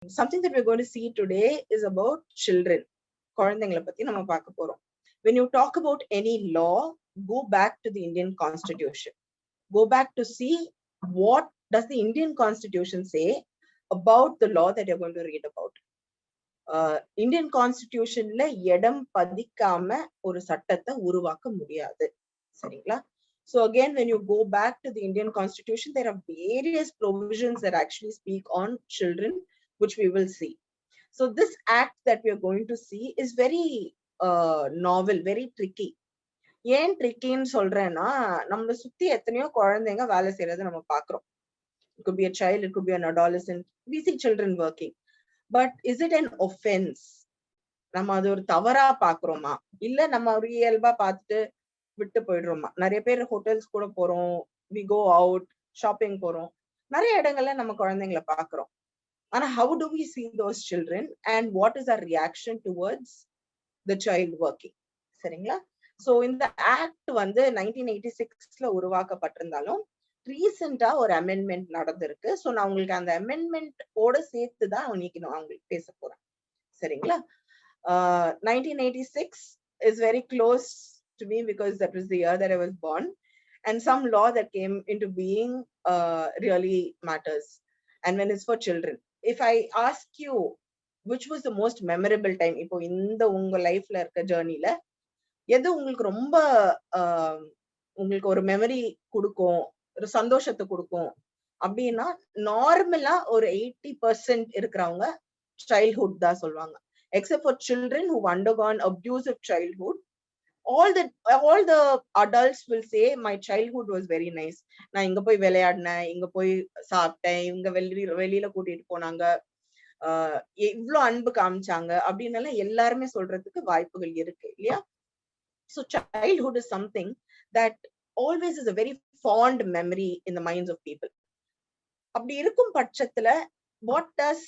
Something that we're going to see today is about children. குழந்தைங்களை பத்தி நம்ம பார்க்க போறோம். When you talk about any law, go back to the Indian Constitution. Go back to see what does the Indian Constitution say about the law that you're going to read about. Indian Constitutionல இடம் பதிக்காம ஒரு சட்டத்தை உருவாக்க முடியாது. சரிங்களா? So again, when you go back to the Indian Constitution, there are various provisions that actually speak on children, which we will see. So this act that we are going to see is very novel, very tricky. ஏன் ட்ரிக்கின்னு சொல்றேன்னா, நம்மளை சுத்தி எத்தனையோ குழந்தைங்க வேலை செய்யறதை நம்ம பாக்குறோம். It could be a child, it could be an adolescent. We see children working. But is it an offense? நம்ம அது ஒரு தவறா பாக்குறோமா, இல்ல நம்ம ஒரு இயல்பா பார்த்துட்டு விட்டு போயிடுறோமா? நிறைய பேர் ஹோட்டல்ஸ் கூட போறோம், we go out ஷாப்பிங் போறோம், நிறைய இடங்கள்ல நம்ம குழந்தைங்களை பாக்குறோம். ஆனா how do we see those children and what is our reaction towards the child working? சரிங்களா? சோ இந்த ஆக்ட் வந்து 1986ல உருவாக்கப்பட்டிருந்தாலும் ரீசெண்டா ஒரு அமெண்ட்மெண்ட் நடந்திருக்கு. சோ நான் உங்களுக்கு அந்த அமெண்ட்மெண்ட் ஓட சேர்த்துதான் இன்னைக்கு நான் உங்களுக்கு பேச போறேன். சரிங்களா? 1986 is very close to me because that was the year that I was born, and some law that came into being really matters, and when it's for children. If I ask you which was the most memorable time இப்போ இந்த உங்க லைஃப்ல இருக்க ஜர்னில எது உங்களுக்கு ரொம்ப உங்களுக்கு ஒரு மெமரி கொடுக்கும், ஒரு சந்தோஷத்தை கொடுக்கும் அப்படின்னா, நார்மலா ஒரு 80% இருக்கிறவங்க childhood தான் சொல்லுவாங்க. Except for children who've undergone abusive childhood, all the adults will say my childhood was very nice. நான் இங்க போய் விளையாடினேன், இங்க போய் சாப்பிட்டேன், இங்க வெளியில கூட்டிட்டு போனாங்க, இவ்வளவு அன்பு காமிச்சாங்க அப்படின்னு எல்லாருமே சொல்றதுக்கு வாய்ப்புகள் இருக்கு இல்லையா? So childhood is something that always is a very fond memory in the minds of people. அப்படி இருக்கும் பட்சத்துல what does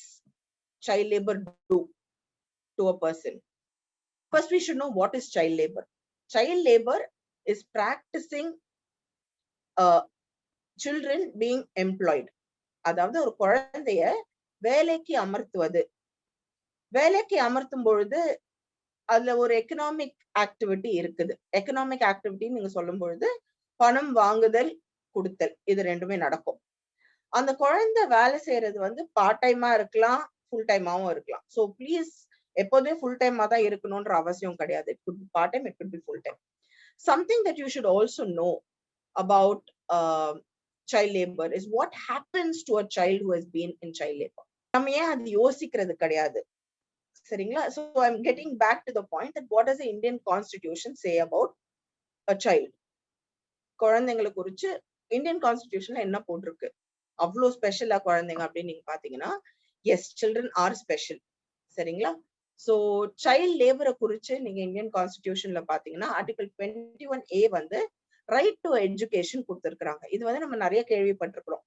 child labor do to a person? First we should know what is child labor. Child labor is practicing children being employed. அதாவது ஒரு குழந்தைய வேலைக்கு அமர்த்துவது. வேலைக்கு அமர்த்தும் பொழுது அதுல ஒரு எக்கனாமிக் ஆக்டிவிட்டி இருக்குது. எக்கனாமிக் ஆக்டிவிட்டி நீங்க சொல்லும் பொழுது பணம் வாங்குதல் கொடுத்தல் இது ரெண்டுமே நடக்கும். அந்த குழந்தை வேலை செய்யறது வந்து பார்ட் டைமா இருக்கலாம், ஃபுல் டைமாவும் இருக்கலாம். ஸோ ப்ளீஸ் எப்போதுமே ஃபுல் டைமா தான் இருக்கணும்ன்ற அவசியம் கிடையாது. It could be part time, it could be full time. Something that you should also know about child labor is what happens to a child who has been in child labor. நம்ம ஏன் அது யோசிக்கிறது கிடையாது. சரிங்களா? So I'm getting back to the point that what does the Indian Constitution say about a child? குழந்தைங்களை குறிச்சு Indian கான்ஸ்டிடியூஷன்ல என்ன போட்டிருக்கு? அவ்வளோ ஸ்பெஷலா குழந்தைங்க அப்படின்னு நீங்க பாத்தீங்கன்னா, எஸ், சில்ட்ரன் ஆர் ஸ்பெஷல். சரிங்களா? சோ சைல்ட் லேபரை குறிச்சு நீங்க இந்தியன் கான்ஸ்டிடியூஷன்ல பாத்தீங்கன்னா ஆர்டிகல் 21A வந்து ரைட் டு எஜுகேஷன் கொடுத்திருக்கிறாங்க. இது வந்து நம்ம நிறைய கேள்விப்பட்டிருக்கிறோம்.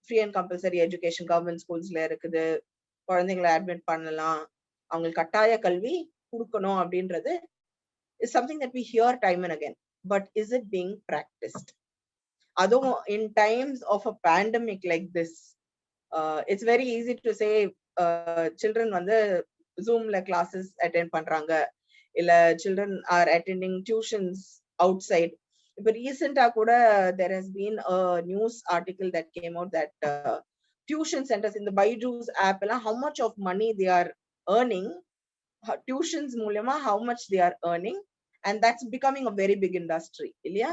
Free and compulsory education government ஸ்கூல்ஸ்ல இருக்குது, குழந்தைங்களை அட்மிட் பண்ணலாம், அவங்களுக்கு கட்டாய கல்வி கொடுக்கணும் அப்படின்றது is something that we hear time and again. But is it being practiced? அதுவும் in times of a pandemic like this, it's very easy to say children வந்து Zoomல classes attend பண்றாங்க, இல்ல children are attending tuitions outside. இப்ப ரீசெண்டா கூட there has been a news article that came out that tuition centers in the Byju's app எல்லாம் how much of money they are earning, tuitions மூலமா how much they are earning, and that's becoming a very big industry இல்லையா?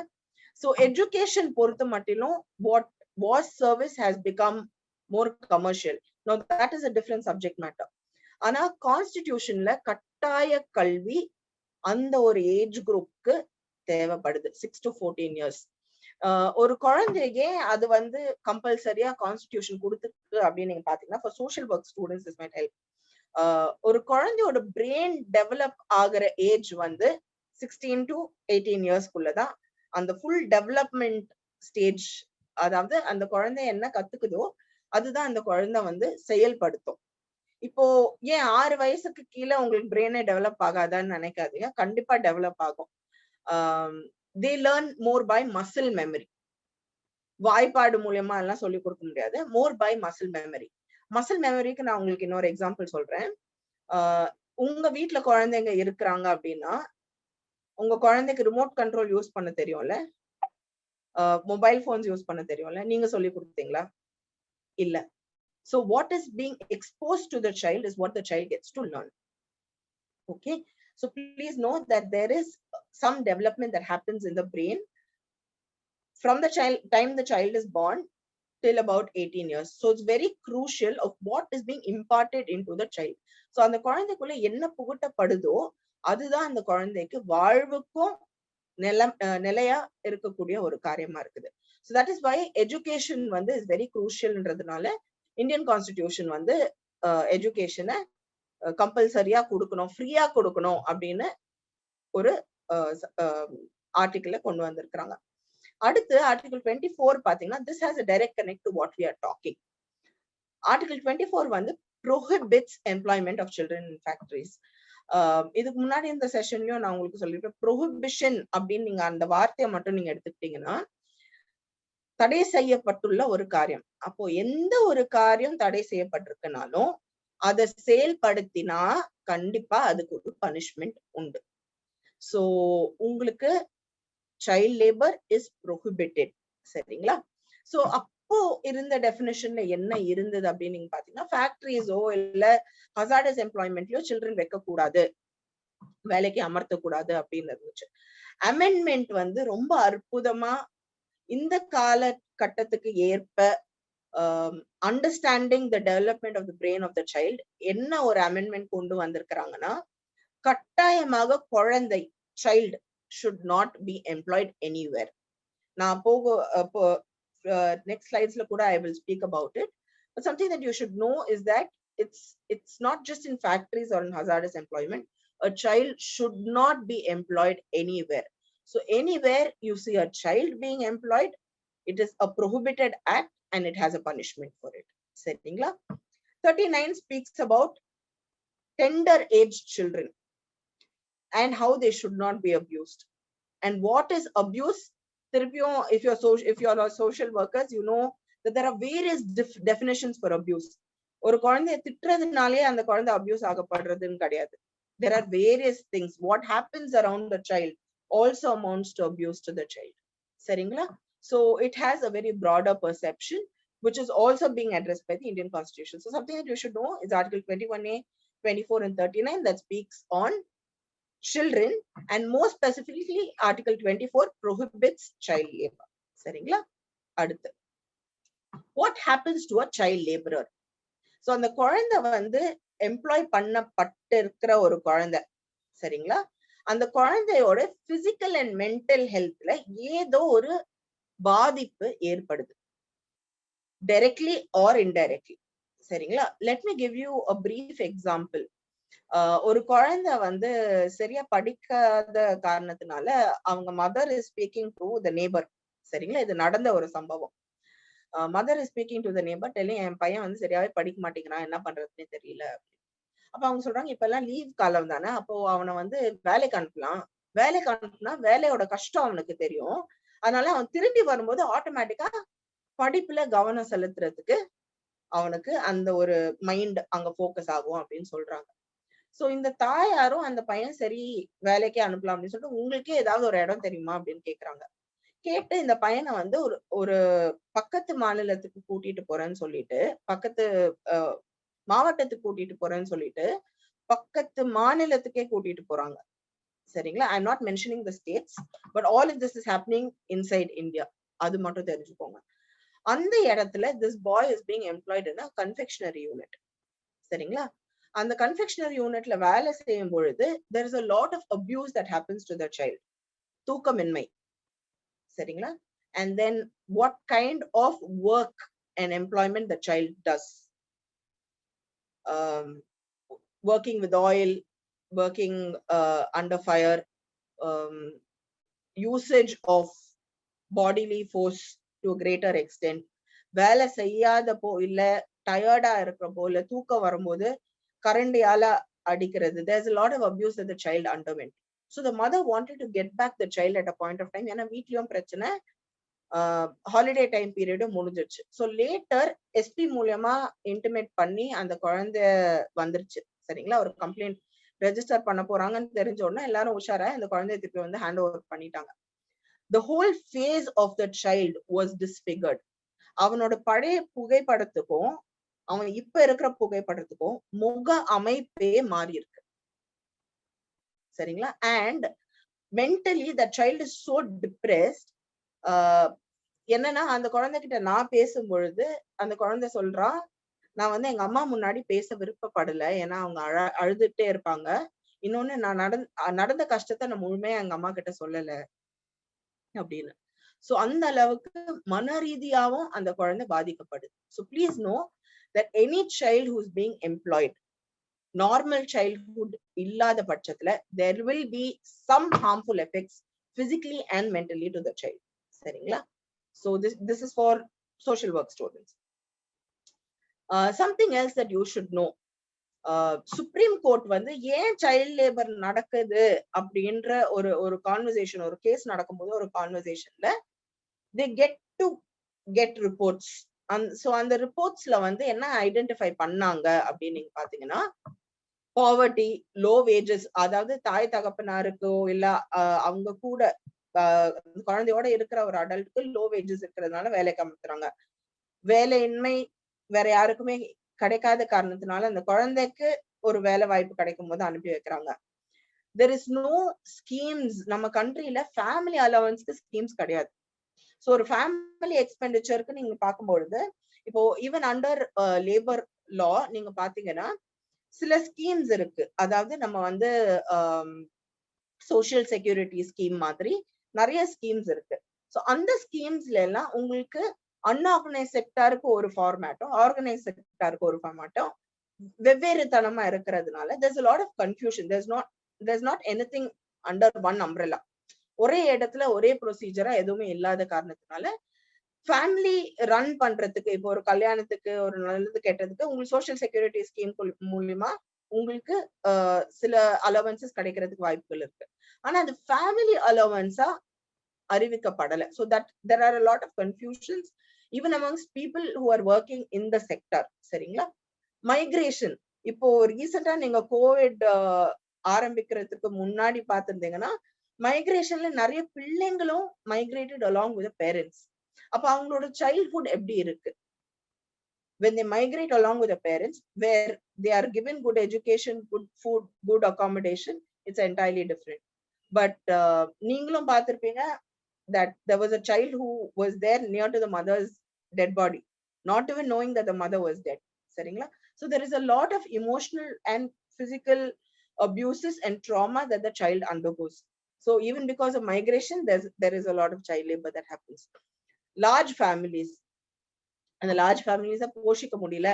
So education பொறுத்த மட்டிலும் what was service has become more commercial. Now that is a different subject matter. ஆனா கான்ஸ்டிடியூஷன்ல கட்டாய கல்வி அந்த ஒரு age குரூப்க்கு தேவைப்படுது, 6 to 14 years. ஒரு குழந்தைக்கு அது வந்து கம்பல்சரியா கான்ஸ்டிடியூஷன் கொடுத்துருக்கு அப்படின்னு நீங்க பாத்தீங்கன்னா, for social work students this might help. ஒரு குழந்தையோட பிரெயின் டெவலப் ஆகிற ஏஜ் வந்து 16 to 18 இயர்ஸ்க்குள்ளதான் அந்த ஃபுல் டெவலப்மெண்ட் ஸ்டேஜ். அதாவது அந்த குழந்தை என்ன கத்துக்குதோ அதுதான் அந்த குழந்தை வந்து செயல்படுத்தும். இப்போ ஏன் 6 வயசுக்கு கீழே உங்களுக்கு பிரெயினே டெவலப் ஆகாதான்னு நினைக்காதீங்க, கண்டிப்பா டெவலப் ஆகும். they learn more by muscle memory. வாய்ப்பாடு மூலமா எல்லாம் சொல்லி கொடுக்க முடியாது, more by muscle memory. Muscle மெமரிக்கு நான் உங்களுக்கு இன்னொரு எக்ஸாம்பிள் சொல்றேன். உங்க வீட்டுல குழந்தைங்க இருக்கிறாங்க அப்படின்னா, உங்க குழந்தைக்கு ரிமோட் கண்ட்ரோல் யூஸ் பண்ண தெரியும்ல, மொபைல் போன்ஸ் யூஸ் பண்ண தெரியும்ல, நீங்க சொல்லி கொடுத்தீங்களா? இல்ல. So what is being exposed to the child is what the child gets to learn. Okay, so please know that there is some development that happens in the brain from the time the child is born till about 18 years. So it's very crucial of what is being imparted into the child. So அந்த குழந்தைக்குள்ள என்ன புகட்டப்படுதோ அதுதான் அந்த குழந்தைக்கு வாழ்வுக்கும் நிலையா இருக்கக்கூடிய ஒரு காரியமா இருக்குது. So that is why education வந்து is very crucialன்றதுனால இந்தியன் கான்ஸ்டிடியூஷன் வந்து எஜுகேஷனை கம்பல்சரியா கொடுக்கணும், ஃப்ரீயா கொடுக்கணும் அப்படின்னு ஒரு ஆர்டிகிள கொண்டு வந்திருக்கிறாங்க. அடுத்து ஆர்டிகல் 24 பாத்தீங்கன்னா this has a direct connect to what we are talking. Article 24 வந்து prohibits employment of children in factories. இதுக்கு முன்னாடி இந்த செஷன்லயும் நான் உங்களுக்கு சொல்லிருப்பேன், prohibition அப்படின்னு நீங்க அந்த வார்த்தையை மட்டும் நீங்க எடுத்துக்கிட்டீங்கன்னா தடை செய்யப்பட்டுள்ள ஒரு காரியம். அப்போ எந்த ஒரு காரியம் தடை செய்யப்பட்டிருக்குனாலும் அதை செயல்படுத்தினா கண்டிப்பா அதுக்கு ஒரு பனிஷ்மெண்ட் உண்டு. சோ உங்களுக்கு child labor is prohibited. சரிங்களா? சோ அப்போ இருந்த டெஃபினிஷன்ல என்ன இருந்தது அப்படின்னு நீங்க பாத்தீங்கன்னா, ஃபேக்டரிஸோ இல்ல ஹசார்டஸ் எம்ப்ளாய்மெண்ட்லயோ சில்ட்ரன் வைக்க கூடாது, வேலைக்கு அமர்த்த கூடாது அப்படின்னு இருந்துச்சு. அமெண்ட்மெண்ட் வந்து ரொம்ப அற்புதமா இந்த காலகட்டத்துக்கு ஏற்ப understanding the development of the brain of the child என்ன ஒரு அமெண்ட்மெண்ட் கொண்டு வந்திருக்கிறாங்கன்னா, கட்டாயமாக குழந்தை child should not be employed anywhere. நான் next slides la kuda I will speak about it, but something that you should know is that it's not just in factories or in hazardous employment. A child should not be employed anywhere. So anywhere you see a child being employed, it is a prohibited act and it has a punishment for it. Settingla 39 speaks about tender age children and how they should not be abused. And what is abuse? If you're a social workers, you know that there are various definitions for abuse. ஒரு குழந்தையை திட்டுறதுனாலே அந்த குழந்தை abuse ஆகப்படுறதுன்னு கிடையாது. There are various things. What happens around the child also amounts to abuse to the child. சரிங்களா? So it has a very broader perception, which is also being addressed by the Indian Constitution. So something that you should know is Article 21A, 24 and 39 that speaks on children, and more specifically Article 24 prohibits child labor. சரிங்களா? அடுத்து what happens to a child laborer? So அந்த குழந்தை வந்து employee பண்ணப்பட்டிருக்கிற ஒரு குழந்தை, சரிங்களா? அந்த குழந்தையோட பிசிக்கல் அண்ட் மென்டல் ஹெல்த்ல ஏதோ ஒரு பாதிப்பு ஏற்படுது, டைரக்ட்லி ஆர் இன்டைரக்ட்லி. சரிங்களா? Let me give you a brief example. ஒரு குழந்தை வந்து சரியா படிக்காத காரணத்தினால அவங்க mother is speaking to the neighbour. சரிங்களா? இது நடந்த ஒரு சம்பவம். Mother is speaking to the neighbour telling என் பையன் வந்து சரியாவே படிக்க மாட்டேங்கிறான், என்ன பண்றதுன்னே தெரியல. அப்ப அவங்க சொல்றாங்க, இப்ப எல்லாம் லீவ் காலம் தானே, அப்போ அவனை வந்து வேலைக்கு அனுப்பலாம். வேலைக்கு அனுப்புனா வேலையோட கஷ்டம் அவனுக்கு தெரியும், அதனால அவன் திரும்பி வரும்போது ஆட்டோமேட்டிக்கா படிப்புல கவனம் செலுத்துறதுக்கு அவனுக்கு அந்த ஒரு மைண்ட் அங்க போக்கஸ் ஆகும் அப்படின்னு சொல்றாங்க. சோ இந்த தாயாரும் அந்த பையன் சரி வேலைக்கே அனுப்பலாம் அப்படின்னு சொல்லிட்டு, உங்களுக்கே ஏதாவது ஒரு இடம் தெரியுமா அப்படின்னு கேக்குறாங்க. கேட்டு இந்த பையனை வந்து ஒரு பக்கத்து மாநிலத்துக்கு கூட்டிட்டு போறேன்னு சொல்லிட்டு, பக்கத்து மாவட்டத்துக்கு கூட்டிட்டு போறேன்னு சொல்லிட்டு பக்கத்து மாநிலத்துக்கே கூட்டிட்டு போறாங்க. சரிங்களா? I am not mentioning the states, but all of this is happening inside India. அது மட்டும் தெரிஞ்சுக்கோங்க. அந்த இடத்துல this boy is being employed in a confectionery unit. சரிங்களா? அந்த confectionery unitல வேலை செய்யும் பொழுது there is a lot of abuse that happens to the child. தூக்கமின்மை. சரிங்களா? And then what kind of work and employment the child does. Working with oil, working under fire, usage of bodily force to a greater extent. வேலை செய்யாதப்போ இல்ல டயர்டா இருக்கிறப்போ இல்ல தூக்கம் வரும்போது கரண்டியால அடிக்கிறது. There's a lot of abuse that the child underwent. So the mother wanted to get back the child at a point of time. ஏன்னா வீட்லயும் பிரச்சனை, ஹாலிடே டைம் பீரியடும் முடிஞ்சிருச்சு. ஸோ லேட்டர் எஸ்பி மூலியமா இன்டிமேட் பண்ணி அந்த குழந்தை வந்துருச்சு. சரிங்களா? ஒரு கம்ப்ளைண்ட் ரெஜிஸ்டர் பண்ண போறாங்கன்னு தெரிஞ்ச உடனே எல்லாரும் உஷாரா இந்த குழந்தைய திருப்பி வந்து ஹேண்ட் ஓவர் பண்ணிட்டாங்க. The whole face of the child was disfigured. அவனோட பழைய புகைப்படத்துக்கும் அவன் இப்ப இருக்கிற புகைப்படத்துக்கும் முக அமைப்பே மாறி இருக்கு. சரிங்களா? And mentally the child is so depressed. என்னன்னா அந்த குழந்தைகிட்ட நான் பேசும் பொழுது அந்த குழந்தை சொல்றான், நான் வந்து எங்க அம்மா முன்னாடி பேச விருப்பப்படல. ஏன்னா அவங்க அழுதுட்டே இருப்பாங்க. இன்னொன்னு நான் நடந்த கஷ்டத்தை நான் முழுமையா எங்க அம்மா கிட்ட சொல்லல அப்படின்னு. சோ அந்த அளவுக்கு மன ரீதியாவும் அந்த குழந்தை பாதிக்கப்படுது. So please know that any child who is being employed, normal childhood இல்லாத பட்சத்துல there will be some harmful effects physically and mentally to the child. சரிங்களா? So this is for social work students. Something else that you should know. Supreme court வந்து ஏன் child labour நடக்குது அப்படின்ற ஒரு conversation, ஒரு case நடக்கும்போது ஒரு கான்வர்சேஷன்ல they get reports. So அந்த ரிப்போர்ட்ஸ்ல வந்து என்ன ஐடென்டிஃபை பண்ணாங்க அப்படின்னு நீங்க பாத்தீங்கன்னா, பாவர்ட்டி, லோ வேஜஸ், அதாவது தாய் தகப்பனாருக்கோ இல்ல அவங்க கூட குழந்தையோட இருக்கிற ஒரு அடல்ட்டுக்கு லோ வேஜஸ் இருக்கிறதுனால வேலைக்கு அமர்த்துறாங்க. வேலையின்மை வேற யாருக்குமே கிடைக்காத காரணத்தினால அந்த குழந்தைக்கு ஒரு வேலை வாய்ப்பு கிடைக்கும் போது அனுப்பி வைக்கிறாங்க. there is no schemes. நம்ம கண்ட்ரில ஃபேமிலி அலவன்ஸ்க்கு ஸ்கீம்ஸ் கிடையாது. ஸோ ஒரு ஃபேமிலி எக்ஸ்பெண்டிச்சருக்கு நீங்க பார்க்கும்பொழுது இப்போ ஈவன் அண்டர் லேபர் லா நீங்க பாத்தீங்கன்னா சில ஸ்கீம்ஸ் இருக்கு. அதாவது நம்ம வந்து சோசியல் செக்யூரிட்டி ஸ்கீம் மாதிரி நிறைய ஸ்கீம்ஸ் இருக்கு. ஸோ அந்த ஸ்கீம்ஸ்ல எல்லாம் உங்களுக்கு அன்ஆர்கனைஸ் செக்டாருக்கு ஒரு ஃபார்மேட்டும் ஆர்கனைஸ் செக்டாருக்கு ஒரு ஃபார்மேட்டும் வெவ்வேறு தனமா இருக்கிறதுனால there's a lot of confusion. there's not anything under one umbrella. ஒரே இடத்துல ஒரே ப்ரொசீஜரா எதுவுமே இல்லாத காரணத்தினால ஃபேமிலி ரன் பண்றதுக்கு, இப்போ ஒரு கல்யாணத்துக்கு ஒரு நல்லது கெட்டதுக்கு உங்களுக்கு சோசியல் செக்யூரிட்டி ஸ்கீம் மூலியமா உங்களுக்கு சில அலவன்சஸ் கிடைக்கிறதுக்கு வாய்ப்புகள் இருக்கு. ஆனா அது family அலவன்ஸா அறிவிக்கப்படல. So that there are a lot of confusions even amongst people who are working in the sector. சரிங்களா? மைக்ரேஷன், இப்போ ரீசெண்டா நீங்க கோவிட் ஆரம்பிக்கிறதுக்கு முன்னாடி பார்த்திருந்தீங்கன்னா மைக்ரேஷன்ல நிறைய பிள்ளைங்களும் migrated along with the parents. அப்ப அவங்களோட சைல்ட்ஹுட் எப்படி இருக்கு? when they migrate along with the parents, where they are given good education, good food, good accommodation, it's entirely different. But நீங்களும் பார்த்திருப்பீங்க that there was a child who was there near to the mother's dead body, not even knowing that the mother was dead. சரிங்களா? So there is a lot of emotional and physical abuses and trauma that the child undergoes. So even because of migration, there is a lot of child labor that happens. Large families, அந்த large ஃபேமிலிஸை போஷிக்க முடியல,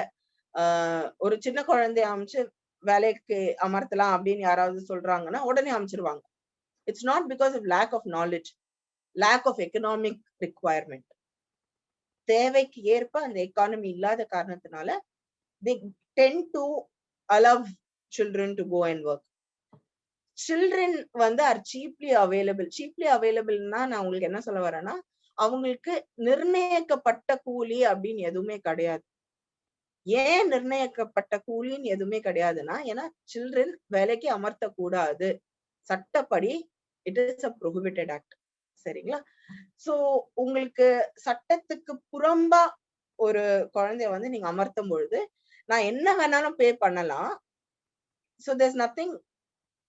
ஒரு சின்ன குழந்தைய அமைச்சு வேலைக்கு அமர்த்தலாம் அப்படின்னு யாராவது சொல்றாங்கன்னா உடனே அமைச்சிருவாங்க. It's not because of lack of knowledge, lack of economic requirement. தேவைக்கு ஏற்ப அந்த எக்கானமி இல்லாத காரணத்தினால they tend to allow children to go and work. children வந்து are cheaply available. cheaply availableனா நான் உங்களுக்கு என்ன சொல்ல வரேன்னா, அவங்களுக்கு நிர்ணயிக்கப்பட்ட கூலி அப்படின்னு எதுவுமே கிடையாது. ஏன் நிர்ணயிக்கப்பட்ட கூலின்னு எதுவுமே கிடையாதுன்னா, ஏன்னா சில்ட்ரன் வேலைக்கு அமர்த்த கூடாது, சட்டப்படி it is a prohibited act. சரிங்களா? சோ உங்களுக்கு சட்டத்துக்கு புறம்பா ஒரு குழந்தைய வந்து நீங்க அமர்த்தும் பொழுது நான் என்ன வேணாலும் பே பண்ணலாம். So there's nothing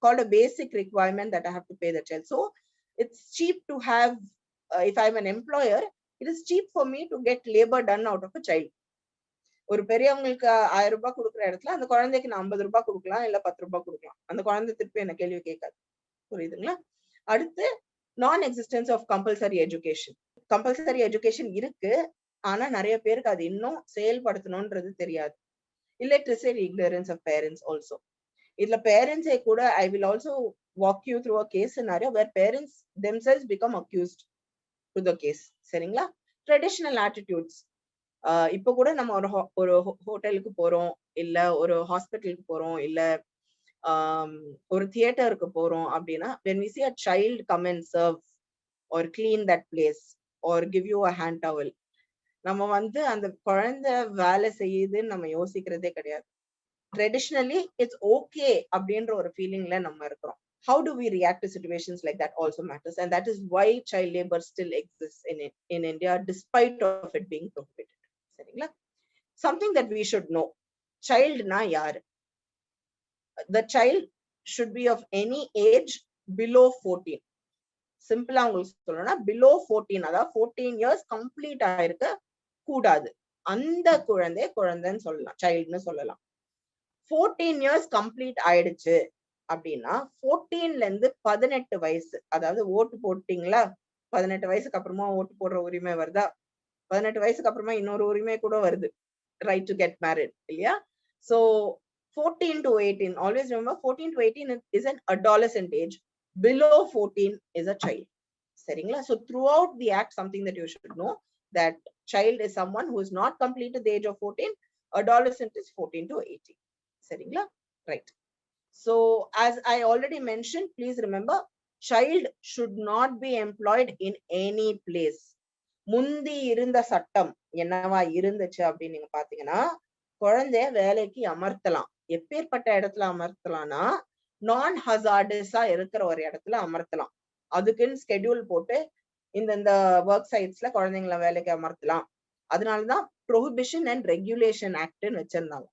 called a basic requirement that I have to pay the child. So it's cheap to have, if I'm an employer, it is cheap for me to get labor done out of a child. ஒரு பெரியவங்களுக்கு 1000 ரூபாய் கொடுக்குற இடத்துல அந்த குழந்தைக்கு நான் 50 ரூபாய் கொடுக்கலாம், இல்ல 10 ரூபாய் கொடுக்கலாம். அந்த குழந்தை திருப்பி என்ன கேள்வி கேட்காது. புரியுதுங்களா? அடுத்து நான் existence of compulsory education. Compulsory education இருக்கு, ஆனா நிறைய பேருக்கு அது இன்னும் செயல்படுத்தணும்ன்றது தெரியாது. illiteracy and ignorance of parents also. இதுல parents கூட I will also walk you through a case scenario where parents themselves become accused to the case. சரிங்களா? ட்ரெடிஷனல் ஆட்டிடியூட்ஸ், இப்போ கூட நம்ம ஒரு ஹோட்டலுக்கு போறோம், இல்ல ஒரு ஹாஸ்பிட்டலுக்கு போறோம், இல்ல ஒரு தியேட்டருக்கு போறோம் அப்படின்னா when we see a child come and serve or clean that place or give you a hand towel. நம்ம வந்து அந்த குழந்தை வேலை செய்யுதுன்னு நம்ம யோசிக்கிறதே கிடையாது. ட்ரெடிஷ்னலி இட்ஸ் ஓகே அப்படின்ற ஒரு ஃபீலிங்ல நம்ம இருக்கிறோம். How do we react to situations like that also matters, and that is why child labor still exists in India despite of it being prohibited. சரிங்களா? Something that we should know, child na yaar? The child should be of any age below 14. சிம்பிளா உங்களுக்கு சொல்லணும்னா below 14, அதாவது 14 years complete ஆயிருக்க கூடாது. அந்த குழந்தைன்னு சொல்லலாம், சைல்ட்னு சொல்லலாம். 14 years கம்ப்ளீட் ஆயிடுச்சு அப்படின்னா 14ல இருந்து 18 வயசு, அதாவது ஓட்டு போட்டீங்களா, 18 வயசுக்கு அப்புறமா ஓட்டு போடுற உரிமை வருதா, 18 வயசுக்கு அப்புறமா இன்னொரு உரிமை கூட வருது, ரைட் டு கெட் மேரிட், இல்லையா? So 14 to 18, always remember 14 to 18 is an adolescent age. Below 14 is a child. சரிங்களா? So throughout the act, something that you should know, that child is someone who is not completed the age of 14. Adolescent is 14 to 18. சரிங்களா? Right. So as I already mentioned, please remember, child should not be employed in any place. முந்தி இருந்த சட்டம் என்னவா இருந்துச்சு அப்படின்னு நீங்க பாத்தீங்கன்னா, குழந்தைய வேலைக்கு அமர்த்தலாம். எப்பேற்பட்ட இடத்துல அமர்த்தலாம்னா, நான் ஹசார்டஸா இருக்கிற ஒரு இடத்துல அமர்த்தலாம். அதுக்குன்னு ஸ்கெடியூல் போட்டு இந்த ஒர்க் சைட்ஸ்ல குழந்தைங்களை வேலைக்கு அமர்த்தலாம். அதனாலதான் ப்ரொஹிபிஷன் அண்ட் ரெகுலேஷன் ஆக்ட்னு வச்சிருந்தாங்க.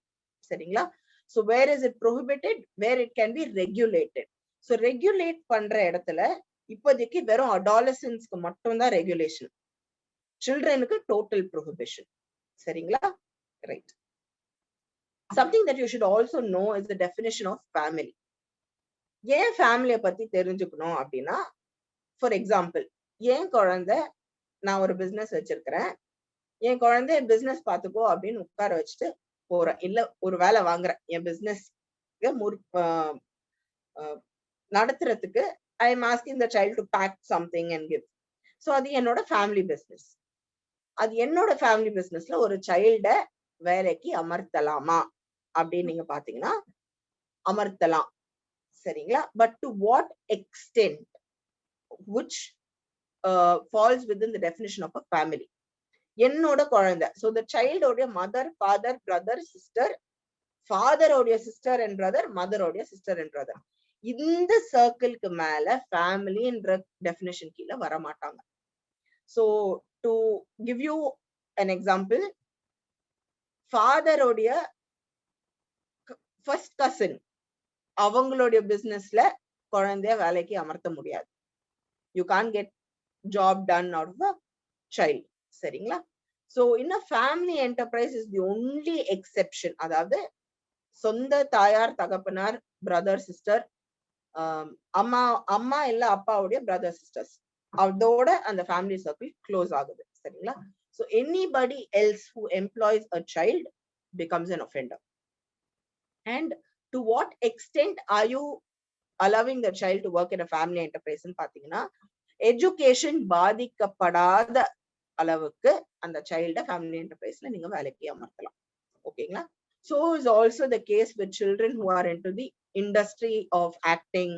சரிங்களா? So where is it prohibited? Where it can be regulated. So regulate பண்ற இடத்துல இப்போதைக்கு வெறும் adolescents-க்கு மட்டும்தான் ரெகுலேஷன், சில்ட்ரனுக்கு டோட்டல் ப்ரொஹிபிஷன். சரிங்களா? Right. Something that you should also know is the definition of family. ஏன் ஃபேமிலியை பத்தி தெரிஞ்சுக்கணும் அப்படின்னா, ஃபார் எக்ஸாம்பிள், என் குழந்தை, நான் ஒரு பிசினஸ் வச்சிருக்கிறேன், என் குழந்தை பிசினஸ் பார்த்துக்கோ அப்படின்னு உட்கார வச்சுட்டு போறேன், இல்ல ஒரு வேலை வாங்குறேன் என் பிசினஸ் நடத்துறதுக்கு. I am asking the child to beg something and give. So அது என்னோட ஃபேமிலி பிசினஸ். அது என்னோட ஃபேமிலி பிசினஸ்ல ஒரு சைல்ட வேலைக்கு அமர்த்தலாமா அப்படின்னு நீங்க பாத்தீங்கன்னா அமர்த்தலாம். சரிங்களா? But to what extend, which falls within the definition of a family. என்னோட குழந்தை, so the child உடைய mother, father, brother, sister, father உடைய sister and brother, mother உடைய sister and brother, இந்த சர்க்கிள்க்கு மேல ஃபேமிலின்ற டெஃபினிஷன் கீழே வர மாட்டாங்க. So to give you an example, father உடைய ஃபர்ஸ்ட் கசின், அவங்களுடைய பிசினஸ்ல குழந்தைய வேலைக்கு அமர்த்த முடியாது. You can't get job done out of a child. சரிங்களா? So in a family enterprise is the only exception. அதாவது சொந்த தாயார் தகப்பனார், பிரதர் சிஸ்டர், அம்மா இல்ல அப்பாவுடைய பிரதர் சிஸ்டர்ஸ், அதோட அந்த ஃபேமிலி சர்க்கிள் க்ளோஸ் ஆகுது. சரிங்களா? So anybody else who employs a child becomes an offender. And to what extent are you allowing the child to work in a family enterprise ன்னு பாத்தீங்கன்னா, education பாதிக்கப்படாத அளவுக்கு அந்த child family என்டர்பிரைஸ்ல நீங்க வேலைக்கு அமர்த்தலாம். ஓகேங்களா? So is also the case with children who are into the industry of acting,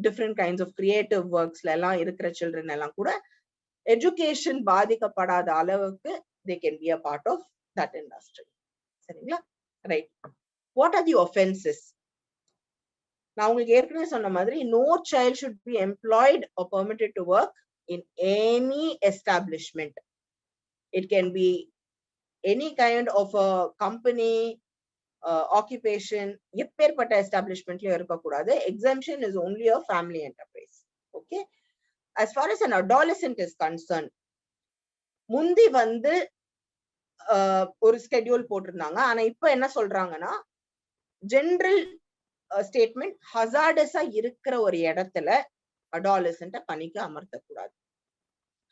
different kinds of creative works ல எல்லாம் இருக்கிற children எல்லாம் கூட எஜுகேஷன் பாதிக்கப்படாத அளவுக்கு they can be a part of that industry. சரிங்களா? Right. What are the offenses? நான் உங்களுக்கு ஏற்கனவே சொன்ன மாதிரி, no child should be employed or permitted to work in any establishment. It can be any kind of a company, occupation, எப்பேற்பட்ட எஸ்டாப்ளிஷ்மெண்ட்லயும் இருக்கக்கூடாது. Exemption is only a family enterprise. Okay? As far as an adolescent is concerned, முந்தி வந்து ஒரு schedule போட்டிருந்தாங்க. ஆனா இப்ப என்ன சொல்றாங்கன்னா, ஜெனரல் ஸ்டேட்மெண்ட், ஹசார்டஸா இருக்கிற ஒரு இடத்துல அடாலசன்ட்ட பணிக்கு அமர்த்தக்கூடாது.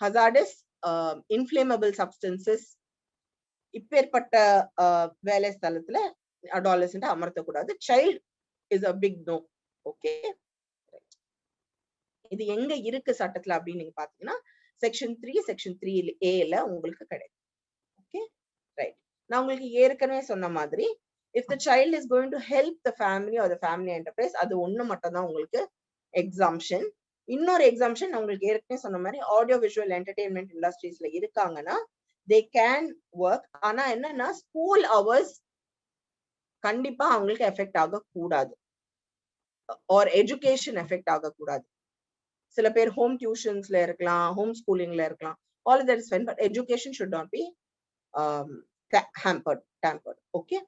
ஹசார்டஸ், இன்ஃப்ளேமபிள் சப்ஸ்டன்சஸ், இப்பேற்பட்ட வேலை ஸ்தலத்துல அடாலசன்ட்ட அமர்த்தக்கூடாது. Child is a big no. Okay, இது எங்க இருக்கு சட்டத்துல அப்படின்னு நீங்க பாத்தீங்கன்னா, செக்ஷன் 3, செக்ஷன் 3A உங்களுக்கு கிடைக்கும். Okay, right. நான் உங்களுக்கு ஏற்கனவே சொன்ன மாதிரி, if the child is going to help the family or the family enterprise, அது ஒண்ணு மட்டும் தான் உங்களுக்கு exemption. இன்னொரு எக்ஸாம்ஷன் உங்களுக்கு ஏற்கனவே சொன்ன மாதிரி ஆடியோ விஷுவல் என்டர்டெயின்மெண்ட் இண்டஸ்ட்ரீஸ்ல இருக்காங்கன்னா தே கேன் ஒர்க். ஆனா என்னன்னா ஸ்கூல் ஹவர்ஸ் கண்டிப்பா அவங்களுக்கு எஃபெக்ட் ஆகக்கூடாது, ஆர் எஜுகேஷன் எஃபெக்ட் ஆகக்கூடாது. சில பேர் ஹோம் டியூஷன்ஸ்ல இருக்கலாம், ஹோம் ஸ்கூலிங்ல இருக்கலாம், all that is fine, but education should not be tampered. Okay,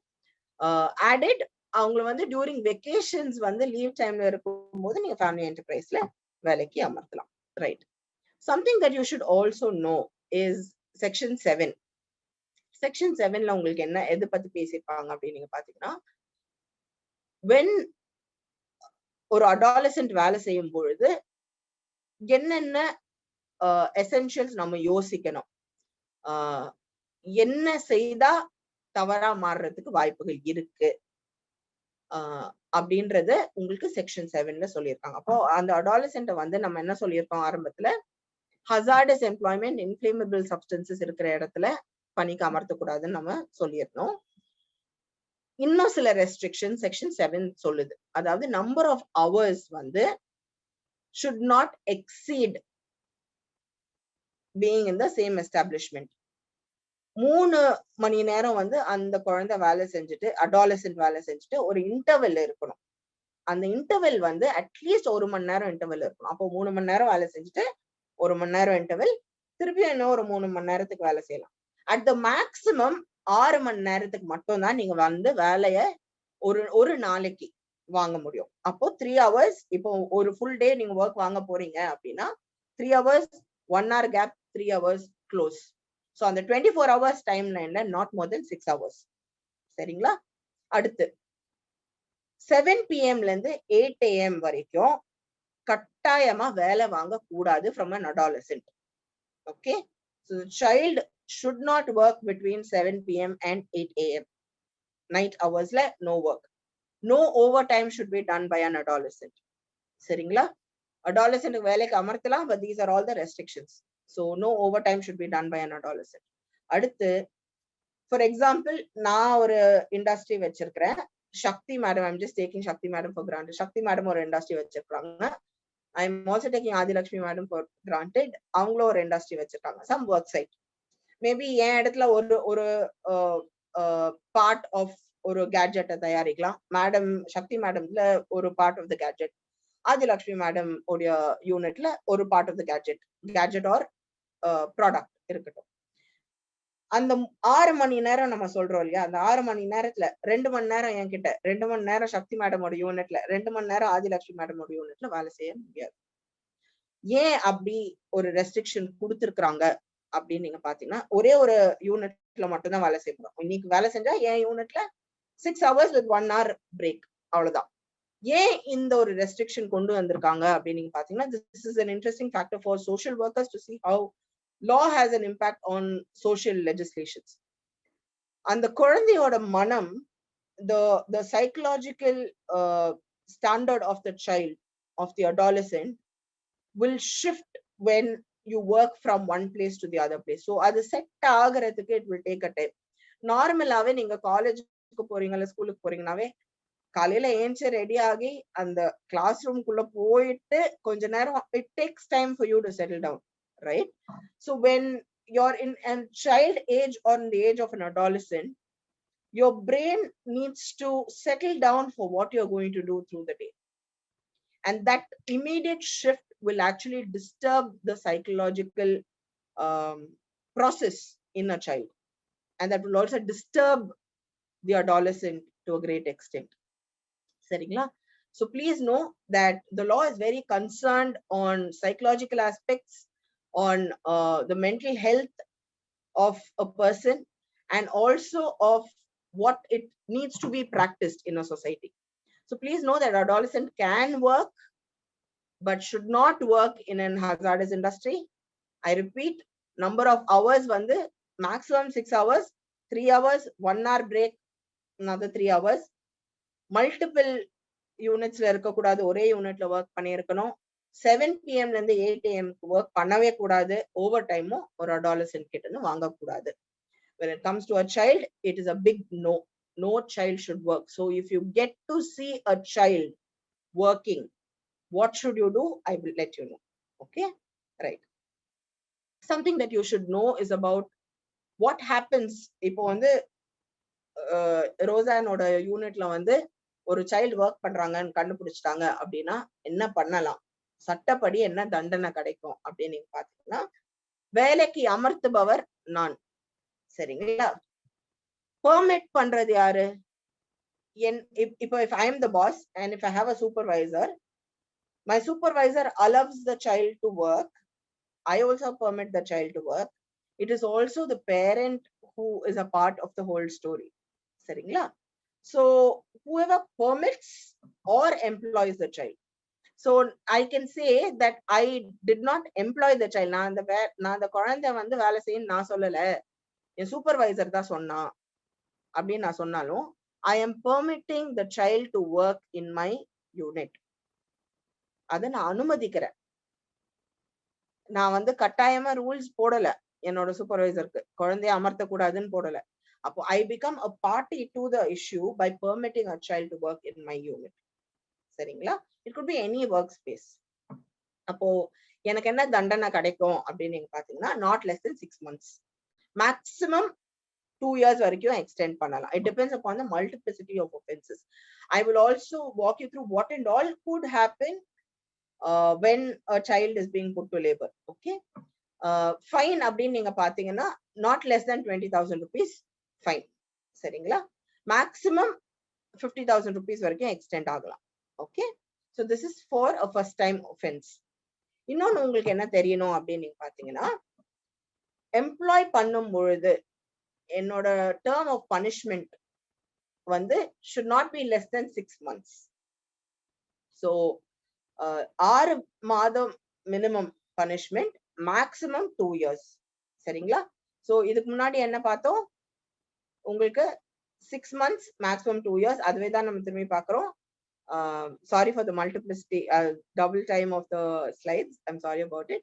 added அவங்களை வந்து டியூரிங் வெக்கேஷன்ஸ் வந்து லீவ் டைம்ல இருக்கும்போது நீங்க ஃபேமிலி என்டர்பிரைஸ்ல வேலைக்கு அமர்த்தலாம். Right. Something that you should also know is section 7. Section 7ல உங்களுக்கு என்ன எது பத்தி பேசியிருப்பாங்க அப்படின்னு நீங்க பாத்தீங்கன்னா, வென் ஒரு அடாலசன்ட் வேலை செய்யும் பொழுது என்னென்ன எசென்ஷியல்ஸ் நம்ம யோசிக்கணும், என்ன செய்தா தவறா மாறுறதுக்கு வாய்ப்புகள் இருக்கு அப்படின்றது உங்களுக்கு செக்ஷன் 7ல சொல்லியிருக்காங்க. அப்போ அந்த அடாலசென்ட் வந்து நம்ம என்ன சொல்லியிருக்கோம் ஆரம்பத்துல, ஹசார்டஸ் எம்ப்ளாய்மெண்ட், இன்ஃபிளேமபிள் சப்ஸ்டன்சஸ் இருக்கிற இடத்துல பணிக்கு அமர்த்தக்கூடாதுன்னு நம்ம சொல்லியிருந்தோம். இன்னும் சில ரெஸ்ட்ரிக்ஷன் செக்ஷன் 7 சொல்லுது. அதாவது நம்பர் ஆஃப் ஹவர்ஸ் வந்து should not exceed being in the same establishment. 3 மணி நேரம் வந்து அந்த குழந்தை வேலை செஞ்சுட்டு, அடாலசென்ட் வேலை செஞ்சுட்டு ஒரு இன்டர்வெல் இருக்கணும். அந்த இன்டர்வெல் வந்து அட்லீஸ்ட் 1 மணி நேரம் இன்டர்வெல் இருக்கணும். அப்போ 3 மணி நேரம் வேலை செஞ்சுட்டு 1 மணி நேரம் இன்டர்வெல், திருப்பி இன்னும் ஒரு 3 மணி நேரத்துக்கு வேலை செய்யலாம். அட் த மேக்சிமம் 6 மணி நேரத்துக்கு மட்டும் தான் நீங்க வந்து வேலைய ஒரு நாளைக்கு வாங்க முடியும். அப்போ 3 hours, இப்போ ஒரு ஃபுல் டே நீங்க ஒர்க் வாங்க போறீங்க அப்படின்னா 3 hours, 1 hour gap, 3 hours close. So அந்த 24 hours டைம் லைன்ல நாட் மோர் தென் 6 hours. சரிங்களா? அடுத்து 7 PM ல இருந்து 8 AM வரைக்கும் கட்டாயமா வேலை வாங்க கூடாது from an adolescent. Okay, so child should not work between 7 PM and 8 AM. Night ஹவர்ஸ்ல no work. No overtime should be done by an adolescent. சரிங்களா? adolescent வேலைக்கு அமர்த்தலாம், but these are all the restrictions. So no overtime should be done by an adolescent. அடுத்து, for example, நான் ஒரு industry வச்சிருக்கிறேன், Shakti madam. I'm just taking Shakti madam for granted. Shakti madam ஒரு industry வச்சிருக்காங்க. I'm also taking Adilakshmi madam for granted. அவங்களும் ஒரு industry வச்சிருக்காங்க, some work site. Maybe என் இடத்துல ஒரு பார்ட் ஆஃப் ஒரு கேட்ஜெட்டை தயாரிக்கலாம். மேடம் சக்தி மேடம்ல ஒரு part of the gadget, Adilakshmi madam உடைய யூனிட்ல ஒரு part of the gadget or product இருக்கட்டும். அந்த 6 மணி நேரம் நம்ம சொல்றோம் இல்லையா, அந்த 6 மணி நேரத்துல 2 மணி நேரம் என்கிட்ட, 2 மணி நேரம் சக்தி மேடமோட யூனிட்ல, 2 மணி நேரம் ஆதிலட்சுமி மேடமோட யூனிட்ல வேலை செய்ய முடியாது. ஏன் அப்படி ஒரு ரெஸ்ட்ரிக்ஷன் கொடுத்துருக்காங்க அப்படின்னு நீங்க பாத்தீங்கன்னா, ஒரே ஒரு யூனிட்ல மட்டும் தான் வேலை செய்யணும். இன்னைக்கு வேலை செஞ்சா என் யூனிட்ல 6 hours with 1 hour பிரேக், அவ்வளவுதான். ஏன் இந்த ஒரு ரெஸ்ட்ரிக்ஷன் கொண்டு வந்திருக்காங்க அப்படின்னு நீங்க பாத்தீங்கன்னா, this is an interesting factor for social workers to see how law has an impact on social legislations. அந்த குழந்தையோட மனம், the psychological standard of the child, of the adolescent will shift when you work from one place to the other place. So அது set ஆகிறதுக்கு it will take a time. நார்மலாவே நீங்க காலேஜுக்கு போறீங்கல்ல, ஸ்கூலுக்கு போறீங்கன்னாவே காலையில ஏஞ்சி ரெடி ஆகி அந்த கிளாஸ் ரூம்குள்ள போயிட்டு கொஞ்ச நேரம், it takes time for you to settle down, right? So when you're in a child age or in the age of an adolescent, your brain needs to settle down for what you're going to do through the day, and that immediate shift will actually disturb the psychological process in a child, and that will also disturb the adolescent to a great extent. Sarigla? So please know that the law is very concerned on psychological aspects, on the mental health of a person, and also of what it needs to be practiced in a society. So please know that adolescent can work, but should not work in an hazardous industry. I repeat, number of hours வந்து maximum 6 hours, 3 hours, 1 hour break, another 3 hours. Multiple யூனிட்ஸ்ல இருக்கக்கூடாது, ஒரே யூனிட்ல work பண்ணியிருக்கணும். 7 PM ல இருந்து 8 AM work பண்ணவே கூடாது. Over டைமும் ஒரு அடாலசென்ட் கிட்ட இருந்து வாங்கக்கூடாது. When it comes to a child, it is a big no. No child should work. So if you get to see a child working, What should you do? I will let you know. Okay, right. Something that you should know is about what happens. இப்போ வந்து ரோசானோட யூனிட்ல வந்து ஒரு child work பண்றாங்கன்னு கண்டுபிடிச்சிட்டாங்க அப்படின்னா என்ன பண்ணலாம், சட்டப்படி என்ன தண்டனை கிடைக்கும் அப்படின்னு நீங்க பாத்தீங்கன்னா, வேலைக்கு அமர்த்துபவர் நான். சரிங்களா? பெர்மிட் பண்றது யாரு? இப்போ if I am the boss and if I have a supervisor, my supervisor allows the child to work. I also permit the child to work. It is also the parent who is a part of the whole story. Saringla? So whoever permits or employs the child. So I can say that I did not employ the child. நான் அந்த குழந்தை வந்து வேலை செய்யணும் நான் சொல்லல, என் supervisor தான் சொன்னா அப்படின்னு நான் சொன்னாலும் I am permitting the child to work in my unit. அதை நான் அனுமதிக்கிறேன். நான் வந்து கட்டாயமா ரூல்ஸ் போடல என்னோட சூப்பர்வைசருக்கு குழந்தைய அமர்த்த கூடாதுன்னு போடல. அப்போ I become a party to the issue by permitting a child to work in my unit. சரிங்களா? It could be any workspace. அப்போ எனக்கு என்ன தண்டனை கிடைக்கும் அப்படின்னு நீங்க பாத்தீங்கன்னா, not less than 6 months, maximum 2 years வரைக்கும் extend பண்ணலாம். It depends upon the multiplicity of offenses. I will also walk you through what and all could happen when a child is being put to labor. Okay, fine அப்படின்னு நீங்க பாத்தீங்கன்னா not less than 20,000 rupees fine. சரிங்களா? maximum 50,000 rupees வரைக்கும் extend ஆகலாம். Okay, so this is for a first time offense. இன்னொன்னு உங்களுக்கு என்ன தெரியணும் அப்படின்னு நீங்க பாத்தீங்கன்னா, எம்ப்ளாய் பண்ணும் பொழுது என்னோட term of punishment வந்து should not be less than 6 months. So 6 மாதம் minimum punishment, maximum 2 years. சரிங்களா? So இதுக்கு முன்னாடி என்ன பார்த்தோம், உங்களுக்கு 6 months maximum 2 years. அதுவே தான் நம்ம திரும்பி பார்க்கிறோம். Sorry for the multiplicity, double time of the slides. I'm sorry about it.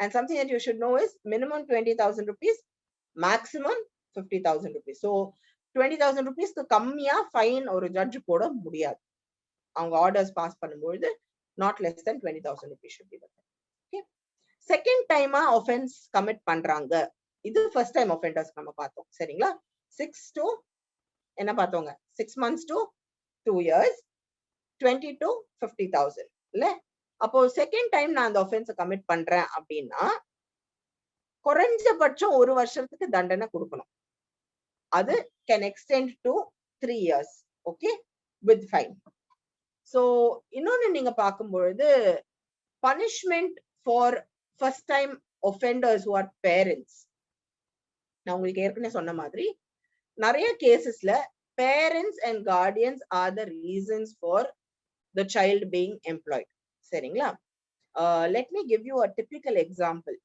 And something that you should know is minimum 20,000 rupees, maximum 50,000 rupees. So 20,000 rupees க்கு கம்மியா ஃபைன் ஒரு ஜட்ஜ் போட முடியாது. அவங்க ஆர்டர்ஸ் பாஸ் பண்ணும்போது not less than 20,000 rupees should be the fine. Okay, second time offense commit பண்றாங்க, இது first time offenders நம்ம பார்த்தோம். சரிங்களா? 6 to என்ன பார்த்தோங்க, 6 months to 2 years, 20 to 50,000 இல்ல? அப்போ செகண்ட் டைம் நான் அந்த offense கமிட் பண்றேன் அப்படின்னா குறைஞ்சபட்சம் 1 வருஷத்துக்கு தண்டனை கொடுக்கணும். அது can extend to 3 years. Okay, with fine. So இன்னொன்னு நீங்க பார்க்கும்பொழுது punishment for first time offenders who are parents. நான் உங்களுக்கு ஏற்கனவே சொன்ன மாதிரி நிறைய கேசஸ்ல parents and guardians are the reasons for the child being employed. சரிங்களா? Let me give you a typical example.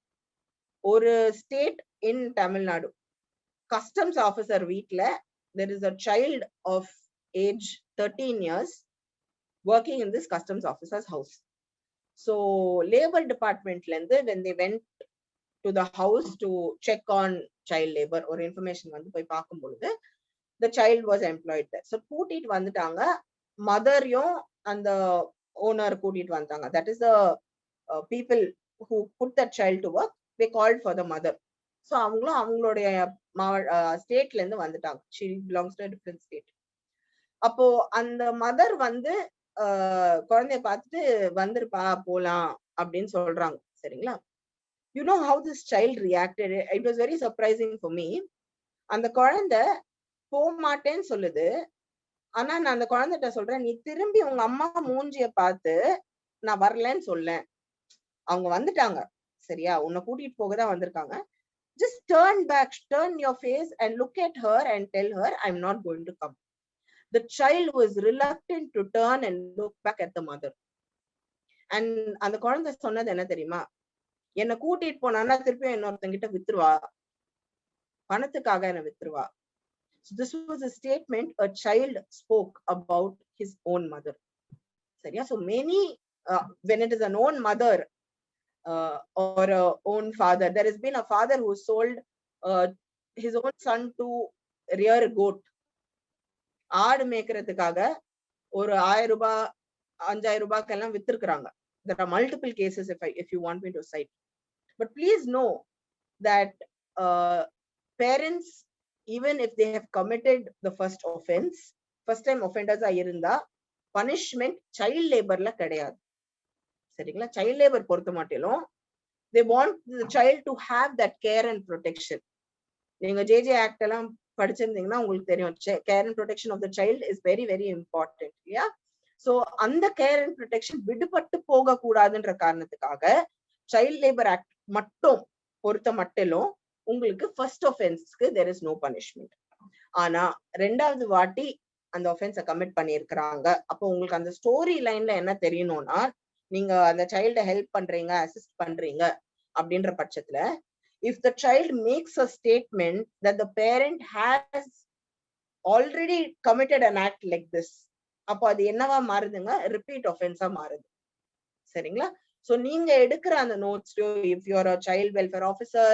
ஒரு state in Tamil Nadu, customs officer வீட்ல there is a child of age 13 years working in this customs officer's house. So labor department la irundhu when they went to the house to check on child labor or information vandu poi paakumbodhu the child was employed there. So கூட்டிட்டு வந்துட்டாங்க, மதரையும் அந்த owner கூட்டிட்டு வந்தாங்க. That is the people who put that child to work. They called for the mother. So அவங்களும் அவங்களுடைய ஸ்டேட்ல இருந்து வந்துட்டாங்க. She belongs to a different state. அப்போ அந்த மதர் வந்து குழந்தைய பார்த்துட்டு வந்துருப்பா போலாம் அப்படின்னு சொல்றாங்க. சரிங்களா? You know how this child reacted? It was very surprising for me. அந்த குழந்தை போக மாட்டேன்னு சொல்லுது. ஆனா நான் அந்த குழந்தைகிட்ட சொல்றேன், நீ திரும்பி உங்க அம்மா மூஞ்சிய பார்த்து நான் வரலன்னு சொல்லேன். அவங்க வந்துட்டாங்க, சரியா? உன்னை கூட்டிட்டு போகதான் வந்திருக்காங்க. Just turn back, turn your face and look at her and tell her I'm not going to come. The child was reluctant to turn and look back at the mother. And அந்த குழந்தை சொன்னது என்ன தெரியுமா? என்னை கூட்டிட்டு போனா திருப்பி இன்னொருத்தங்கிட்ட வித்துருவா, பணத்துக்காக என்ன வித்துருவா. So this was a statement a child spoke about his own mother. சரியா? So many when it is an own mother or a own father, there has been a father who sold his own son to rear a goat. ஆடு மேய்க்கிறதுக்காக ஒரு 1000 ரூபாய் 5000 ரூபாய்க்கெல்லாம் வித்திருக்கிறாங்க. there are multiple cases if you want me to cite. But please know that parents, even if they have committed the first offense, first time offenders இருந்தா punishment child laborல கிடையாது. சரிங்களா? child labor பொறுத்த மாட்டிலும் they want the child to have that care and protection. நீங்க JJ Act எல்லாம் படிச்சிருந்தீங்கன்னா உங்களுக்கு தெரியும், care and protection of the child is very very important. Yeah, so அந்த care and protection விடுபட்டு போக கூடாதுன்ற காரணத்துக்காக child labor act மட்டும் பொறுத்த மட்டிலும் உங்களுக்கு first offense-க்கு there is no punishment. ஆனா ரெண்டாவது வாட்டி அந்த offense commit பண்ணிருக்காங்க, அப்போ உங்களுக்கு அந்த ஸ்டோரி லைன்ல என்ன தெரியணும்னா, நீங்க அந்த சைல்ட ஹெல்ப் பண்றீங்க, அசிஸ்ட் பண்றீங்க அப்படின்ற பட்சத்துல, if the child makes a statement that the parent has already committed an act like this, அப்போ அது என்னவா மாறுதுங்க? ரிப்பீட் offense-ஆ மாறுது. சரிங்களா? So நீங்க எடுக்கிற அந்த notes, if you are a child welfare officer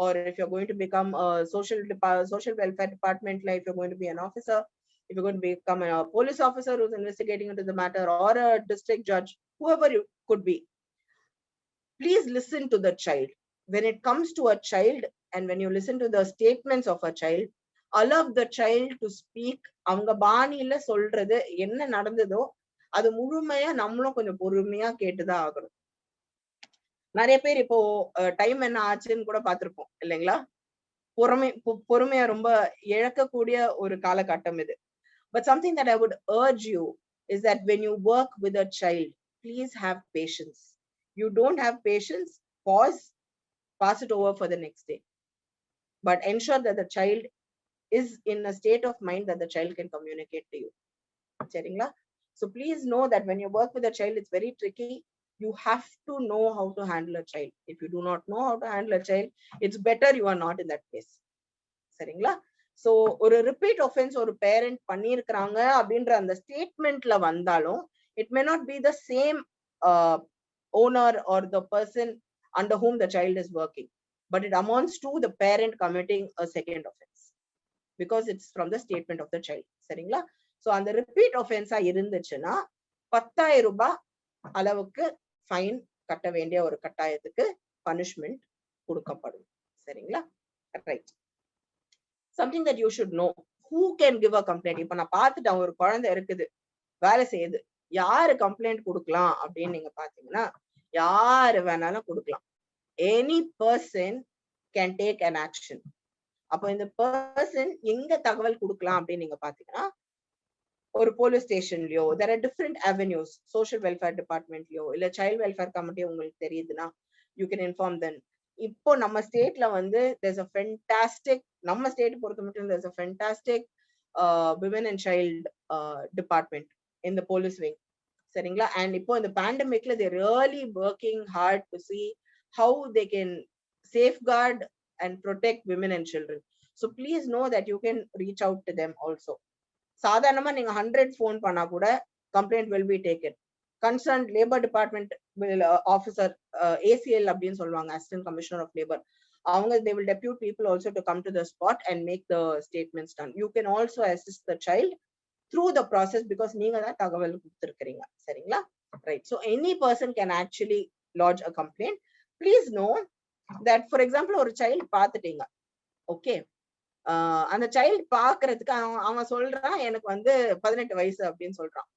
or if you're going to become a social welfare department, like if you're going to be an officer, if you're going to become a police officer who's investigating into the matter, or a district judge, whoever you could be, please listen to the child. When it comes to a child and when you listen to the statements of a child, allow the child to speak. அவங்க பாணியில சொல்றது என்ன நடந்ததோ அது முழுமையா நம்மளும் கொஞ்சம் பொறுமையா கேட்டுதான் ஆகணும். நிறைய பேர் இப்போ டைம் என்ன ஆச்சுன்னு கூட பார்த்திருப்போம் இல்லைங்களா? பொறுமையா ரொம்ப இழக்கக்கூடிய ஒரு காலகட்டம் இது. But something that I would urge you is that when you work with a child, please have patience. You don't have patience, pause, pass it over for the next day. But ensure that the child is in a state of mind that the child can communicate to you. சரிங்களா? So please know that when you work with a child, it's very tricky. You have to know how to handle a child. If you do not know how to handle a child, it's better you are not in that place. சரிங்களா? So ஒரு repeat offense ஒரு parent பண்ணிருக்காங்க அப்படின்ற அந்த ஸ்டேட்மெண்ட்ல வந்தாலும், it may not be the same owner or the person under whom the child is working, but it amounts to the parent committing a second offense because it's from the statement of the child. சரிங்களா? So அந்த repeat offense-ஆ இருந்துச்சுன்னா 10,000 ரூபாய் அளவுக்கு fine கட்ட வேண்டிய ஒரு கட்டாயத்துக்கு punishment கொடுக்கப்படும். சரிங்களா? Right. Something that you should know, who can give a complaint? இப்ப நான் பார்த்துட்டேன், ஒரு குழந்தை இருக்குது, வேலை செய்யுது, யாரு கம்ப்ளைண்ட் கொடுக்கலாம் அப்படின்னு நீங்க பாத்தீங்கன்னா, யாரு வேணாலும் கொடுக்கலாம். Any person can take an action. அப்போ இந்த பர்சன் எங்க தகவல் கொடுக்கலாம் அப்படின்னு நீங்க பாத்தீங்கன்னா, ஒரு போலீஸ் ஸ்டேஷன்லயோ, there are different avenues, social welfare departmentலயோ இல்ல child welfare committee உங்களுக்கு தெரியுதுன்னா you can inform them. இப்போ நம்ம ஸ்டேட்ல வந்து there's a fantastic, நம்ம ஸ்டேட் பொறுத்த மட்டும் there's a fantastic women and child department in the police wing. சரிங்களா? and இப்போ இந்த pandemicல they're really working hard to see how they can safeguard and protect women and children. So please know that you can reach out to them also. சாதாரணமா நீங்க 100 phone பண்ணா கூட complaint will be taken. Concerned labor department will officer ACL அப்படின்னு சொல்லுவாங்க, assistant commissioner of labor, அவங்க they will depute people also to come to the spot and make the statements done. You can also assist the child through the process because நீங்க தான் தகவல் கொடுத்திருக்கீங்க. சரிங்களா? Right. So any person can actually lodge a complaint. Please know that for example ஒரு child பார்த்துட்டீங்க, okay, அந்த child பாக்குறதுக்கு அவன் சொல்றான் எனக்கு வந்து 18 வயசு அப்படின்னு சொல்றான்,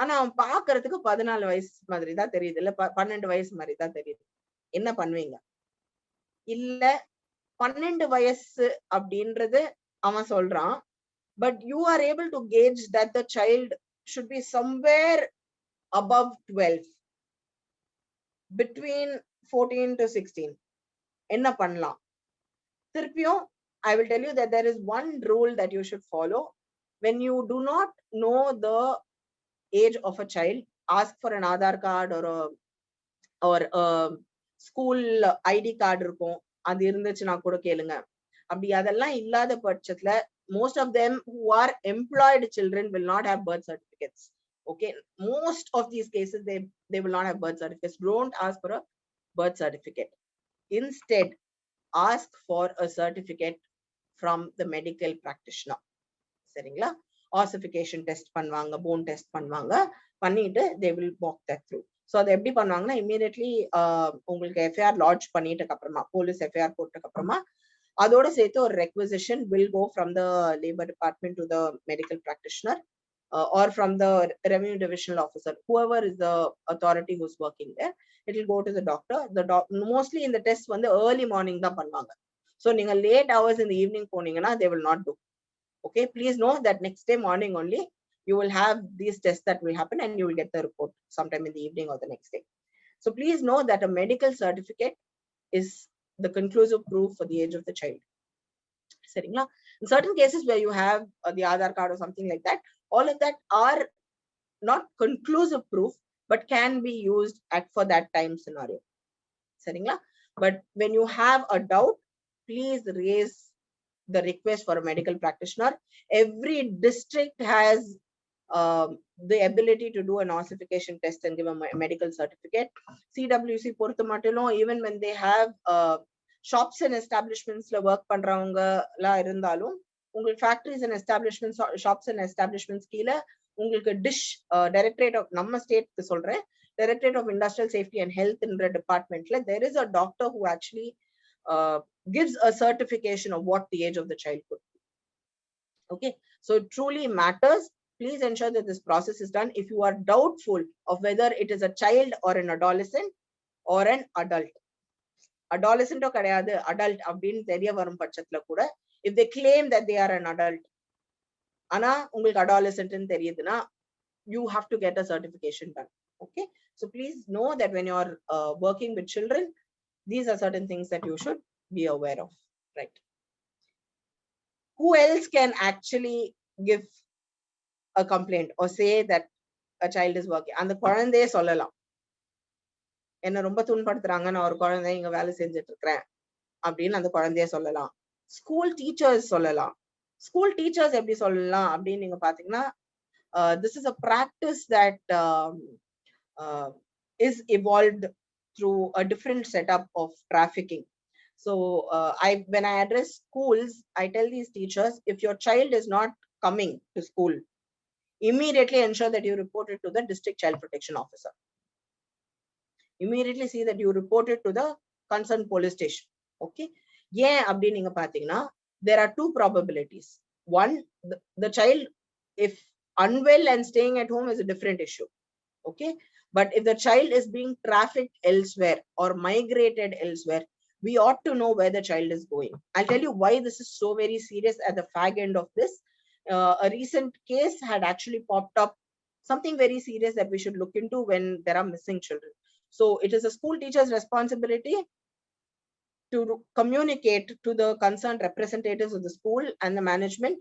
ஆனா அவன் பாக்குறதுக்கு 14 வயசு மாதிரி தான் தெரியுது, இல்ல 12 வயசு மாதிரி தான் தெரியுது. என்ன பண்ணுவீங்க? இல்ல 12 வயசு அப்படின்றது அவன் சொல்றான், but you are able to gauge that the child should be somewhere above 12, between 14 to 16. என்ன பண்ணலாம்? திருப்பியும் I will tell you that there is one rule that you should follow. When you do not know the age of a child, ask for an Aadhaar card or a school ID card இருக்கும், அது இருந்துச்சுன்னா கூட கேளுங்க. அப்படி அதெல்லாம் இல்லாத பட்சத்துல most of them who are employed children will not have birth certificates. Okay, most of these cases they will not have birth certificates. Don't ask for a birth certificate. Instead, ask for a certificate from the medical practitioner. சரிங்களா? ossification test பண்ணுவாங்க, bone test பண்ணுவாங்க, பண்ணிட்டு they will walk that through. So அதை எப்படி பண்ணுவாங்கன்னா immediately உங்களுக்கு FIR lodge பண்ணிட்டதுக்கு அப்புறமா police FIR போட்டதுக்கு அப்புறமா அதோட சேர்த்து ஒரு requisition will go from the labour department to the medical practitioner or from the revenue divisional officer, whoever is the authority who's working there, it will go to the doctor. Mostly in the test வந்து early morning தான் பண்ணுவாங்க. So நீங்க late hours in the evening போனீங்கன்னா they will not do. Okay, please know that next day morning only you will have these tests that will happen and you will get the report sometime in the evening or the next day. So please know that a medical certificate is the conclusive proof for the age of the child. சரிங்களா? In certain cases where you have the Aadhaar card or something like that, all of that are not conclusive proof but can be used for that time scenario. சரிங்களா? But when you have a doubt, please raise the request for a medical practitioner. Every district has the ability to do an ossification test and give a medical certificate. CWC பொறுத்த மட்டும் even when they have shops and establishments la work பண்றவங்க la இருந்தாலும் உங்களுக்கு factories and establishments, shops and establishments கீழ உங்களுக்கு dish directorate of நம்ம ஸ்டேட்க்கு சொல்றேன், directorate of industrial safety and health என்ற டிபார்ட்மெண்ட்ல there is a doctor who actually gives a certification of what the age of the child could be. Okay, so it truly matters. Please ensure that this process is done. If you are doubtful of whether it is a child or an adolescent or an adult, adolescent or கிடையாது adult அப்படின்னு தெரிய வரும் பட்சத்துல கூட, if they claim that they are an adult ஆனா உங்களுக்கு adolescent ன்னு தெரியுதுன்னா, you have to get a certification done. Okay, so please know that when you are working with children, these are certain things that you should be aware of, right? Who else can actually give a complaint or say that a child is working? அந்த குழந்தையே சொல்லலாம், என்ன ரொம்ப துன்படுத்துறாங்க, நான் ஒரு குழந்தை இங்க வேலை செஞ்சுட்டு இருக்கிறேன் அப்படின்னு அந்த குழந்தைய சொல்லலாம். ஸ்கூல் டீச்சர்ஸ் சொல்லலாம். ஸ்கூல் டீச்சர்ஸ் எப்படி சொல்லலாம் அப்படின்னு நீங்க பாத்தீங்கன்னா, this is a practice that is evolved through a different setup of trafficking. So when I address schools, I tell these teachers, if your child is not coming to school, immediately ensure that you report it to the district child protection officer. Immediately see that you report it to the concerned police station. Okay, yeah, abdi ninga pathina, there are two probabilities. One, the child, if unwell and staying at home, is a different issue. Okay, but if the child is being trafficked elsewhere or migrated elsewhere, we ought to know where the child is going. I'll tell you why this is so very serious at the fag end of this. A recent case had actually popped up, something very serious that we should look into when there are missing children. So it is a school teacher's responsibility to communicate to the concerned representatives of the school and the management